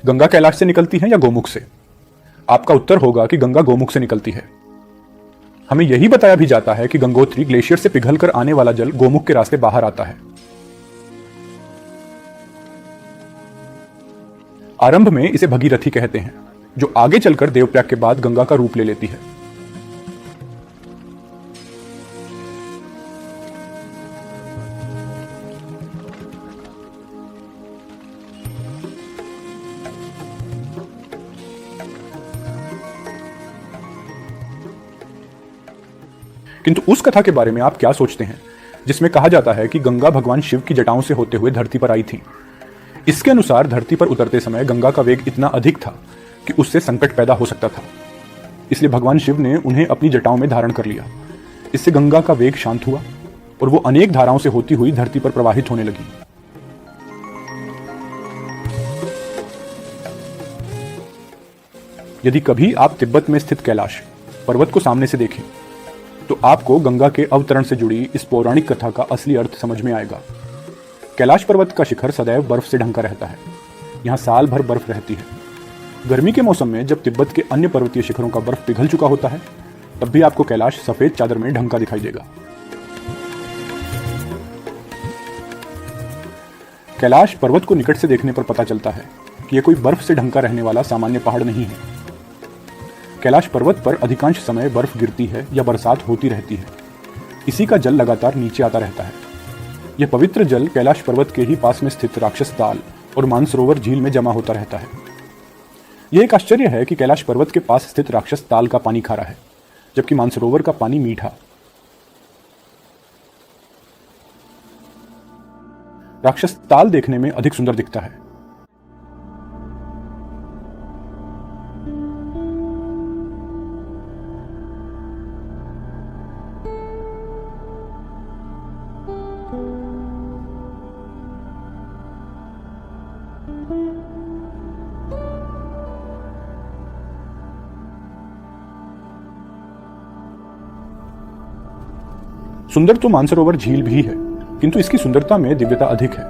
गंगा कैलाश से निकलती है या गोमुख से? आपका उत्तर होगा कि गंगा गोमुख से निकलती है। हमें यही बताया भी जाता है कि गंगोत्री ग्लेशियर से पिघलकर आने वाला जल गोमुख के रास्ते बाहर आता है। आरंभ में इसे भगीरथी कहते हैं, जो आगे चलकर देवप्रयाग के बाद गंगा का रूप ले लेती है। किंतु उस कथा के बारे में आप क्या सोचते हैं जिसमें कहा जाता है कि गंगा भगवान शिव की जटाओं से होते हुए धरती पर आई थी? इसके अनुसार धरती पर उतरते समय गंगा का वेग इतना अधिक था कि उससे संकट पैदा हो सकता था, इसलिए भगवान शिव ने उन्हें अपनी जटाओं में धारण कर लिया। इससे गंगा का वेग शांत हुआ और वो अनेक धाराओं से होती हुई धरती पर प्रवाहित होने लगी। यदि कभी आप तिब्बत में स्थित कैलाश पर्वत को सामने से देखें तो आपको गंगा के अवतरण से जुड़ी इस पौराणिक कथा का असली अर्थ समझ में आएगा। कैलाश पर्वत का शिखर सदैव बर्फ से ढंका रहता है। यहाँ साल भर बर्फ रहती है। गर्मी के मौसम में जब तिब्बत के अन्य पर्वतीय शिखरों का बर्फ पिघल चुका होता है, तब भी आपको कैलाश सफेद चादर में ढंका दिखाई देगा। कैलाश पर्वत को निकट से देखने पर पता चलता है कि यह कोई बर्फ से ढंका रहने वाला सामान्य पहाड़ नहीं है। कैलाश पर्वत पर अधिकांश समय बर्फ गिरती है या बरसात होती रहती है। इसी का जल लगातार नीचे आता रहता है। यह पवित्र जल कैलाश पर्वत के ही पास में स्थित राक्षस ताल और मानसरोवर झील में जमा होता रहता है। यह एक आश्चर्य है कि कैलाश पर्वत के पास स्थित राक्षस ताल का पानी खारा है, जबकि मानसरोवर का पानी मीठा। राक्षस ताल देखने में अधिक सुंदर दिखता है। सुंदर तो मानसरोवर झील भी है, किंतु इसकी सुंदरता में दिव्यता अधिक है।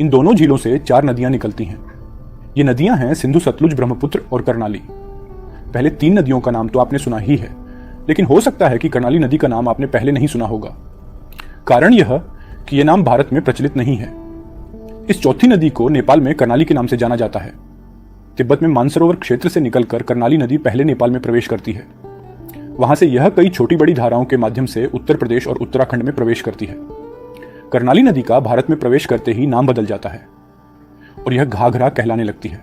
इन दोनों झीलों से 4 नदियां निकलती हैं। ये नदियां हैं सिंधु, सतलुज, ब्रह्मपुत्र और कर्णाली। पहले 3 नदियों का नाम तो आपने सुना ही है, लेकिन हो सकता है कि कर्णाली नदी का नाम आपने पहले नहीं सुना होगा। कारण यह कि यह नाम भारत में प्रचलित नहीं है। इस चौथी नदी को नेपाल में कर्णाली के नाम से जाना जाता है। तिब्बत में मानसरोवर क्षेत्र से निकलकर कर्णाली नदी पहले नेपाल में प्रवेश करती है। वहां से यह कई छोटी बड़ी धाराओं के माध्यम से उत्तर प्रदेश और उत्तराखंड में प्रवेश करती है। कर्णाली नदी का भारत में प्रवेश करते ही नाम बदल जाता है और यह घाघरा कहलाने लगती है।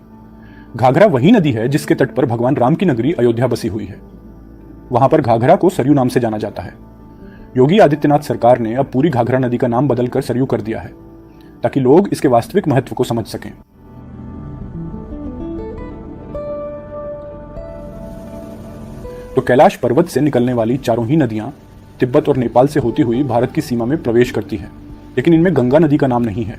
घाघरा वही नदी है जिसके तट पर भगवान राम की नगरी अयोध्या बसी हुई है। वहां पर घाघरा को सरयू नाम से जाना जाता है। योगी आदित्यनाथ सरकार ने अब पूरी घाघरा नदी का नाम बदलकर सरयू कर दिया है, ताकि लोग इसके वास्तविक महत्व को समझ सकें। तो कैलाश पर्वत से निकलने वाली चारों ही नदियां तिब्बत और नेपाल से होती हुई भारत की सीमा में प्रवेश करती हैं, लेकिन इनमें गंगा नदी का नाम नहीं है।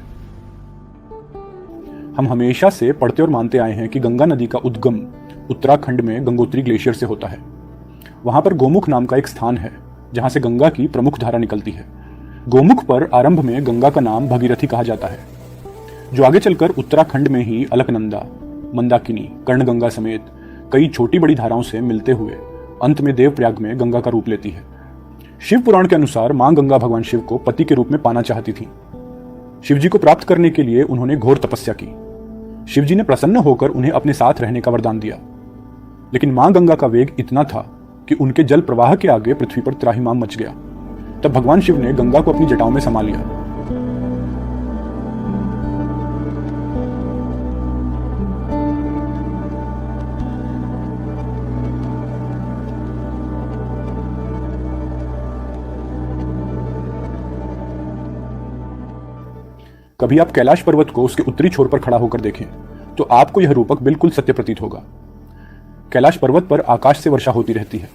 हम हमेशा से पढ़ते और मानते आए हैं कि गंगा नदी का उद्गम उत्तराखंड में गंगोत्री ग्लेशियर से होता है। वहां पर गोमुख नाम का एक स्थान है जहां से गंगा की प्रमुख धारा निकलती है। गोमुख पर आरंभ में गंगा का नाम भगीरथी कहा जाता है, जो आगे चलकर उत्तराखंड में ही अलकनंदा, मंदाकिनी, कर्णगंगा समेत कई छोटी बड़ी धाराओं से मिलते हुए अंत में देवप्रयाग में गंगा का रूप लेती है। शिव पुराण के अनुसार मां गंगा भगवान शिव को पति के रूप में पाना चाहती थी। शिव जी को प्राप्त करने के लिए उन्होंने घोर तपस्या की। शिव जी ने प्रसन्न होकर उन्हें अपने साथ रहने का वरदान दिया, लेकिन मां गंगा का वेग इतना था कि उनके जल प्रवाह के आगे पृथ्वी पर त्राहिमाम मच गया। तब भगवान शिव ने गंगा को अपनी जटाओं में समा लिया। कभी आप कैलाश पर्वत को उसके उत्तरी छोर पर खड़ा होकर देखें तो आपको यह रूपक बिल्कुल सत्य प्रतीत होगा। कैलाश पर्वत पर आकाश से वर्षा होती रहती है,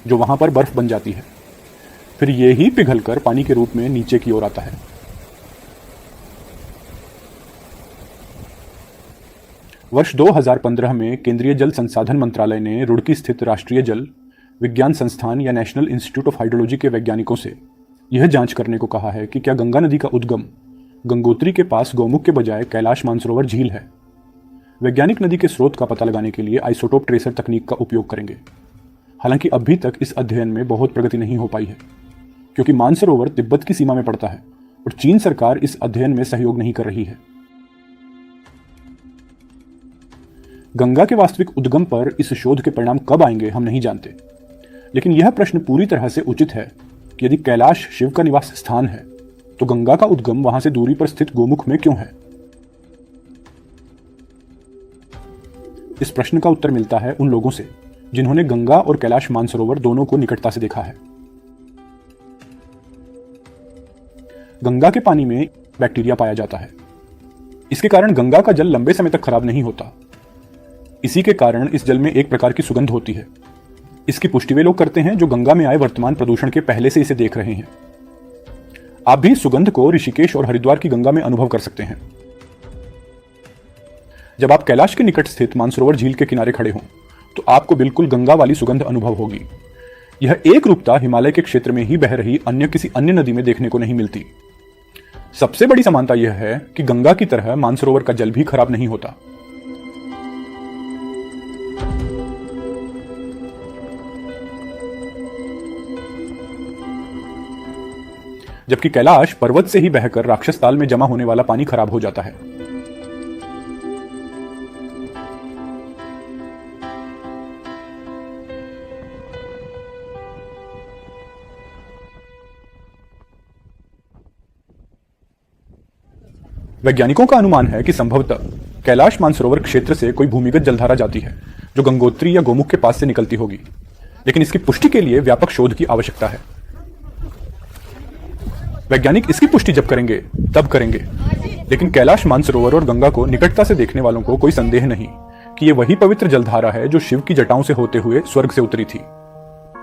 जो वहां पर बर्फ बन जाती है। फिर ये ही पिघलकर पानी के रूप में नीचे की ओर आता है। वर्ष 2015 में केंद्रीय जल संसाधन मंत्रालय ने रुड़की स्थित राष्ट्रीय जल विज्ञान संस्थान या नेशनल इंस्टीट्यूट ऑफ हाइड्रोलॉजी के वैज्ञानिकों से यह जांच करने को कहा है कि क्या गंगा नदी का उद्गम गंगोत्री के पास गौमुख के बजाय कैलाश मानसरोवर झील है। वैज्ञानिक नदी के स्रोत का पता लगाने के लिए आइसोटोप ट्रेसर तकनीक का उपयोग करेंगे। हालांकि अभी तक इस अध्ययन में बहुत प्रगति नहीं हो पाई है, क्योंकि मानसरोवर तिब्बत की सीमा में पड़ता है और चीन सरकार इस अध्ययन में सहयोग नहीं कर रही है। गंगा के वास्तविक उद्गम पर इस शोध के परिणाम कब आएंगे हम नहीं जानते, लेकिन यह प्रश्न पूरी तरह से उचित है कि यदि कैलाश शिव का निवास स्थान है तो गंगा का उद्गम वहां से दूरी पर स्थित गोमुख में क्यों है। इस प्रश्न का उत्तर मिलता है उन लोगों से जिन्होंने गंगा और कैलाश मानसरोवर दोनों को निकटता से देखा है। गंगा के पानी में बैक्टीरिया पाया जाता है। इसके कारण गंगा का जल लंबे समय तक खराब नहीं होता। इसी के कारण इस जल में एक प्रकार की सुगंध होती है। इसकी पुष्टि वे लोग करते हैं जो गंगा में आए वर्तमान प्रदूषण के पहले से इसे देख रहे हैं। आप भी सुगंध को ऋषिकेश और हरिद्वार की गंगा में अनुभव कर सकते हैं। जब आप कैलाश के निकट स्थित मानसरोवर झील के किनारे खड़े हों तो आपको बिल्कुल गंगा वाली सुगंध अनुभव होगी। यह एक रूपता हिमालय के क्षेत्र में ही बह रही अन्य किसी अन्य नदी में देखने को नहीं मिलती। सबसे बड़ी समानता यह है कि गंगा की तरह मानसरोवर का जल भी खराब नहीं होता। जबकि कैलाश पर्वत से ही बहकर राक्षस ताल में जमा होने वाला पानी खराब हो जाता है। वैज्ञानिकों का अनुमान है कि संभवतः कैलाश मानसरोवर क्षेत्र से कोई भूमिगत जलधारा जाती है जो गंगोत्री या गोमुख के पास से निकलती होगी, लेकिन इसकी पुष्टि के लिए व्यापक शोध की आवश्यकता है। वैज्ञानिक इसकी पुष्टि जब करेंगे तब करेंगे, लेकिन कैलाश मानसरोवर और गंगा को निकटता से देखने वालों को कोई संदेह नहीं कि यह वही पवित्र जलधारा है जो शिव की जटाओं से होते हुए स्वर्ग से उतरी थी।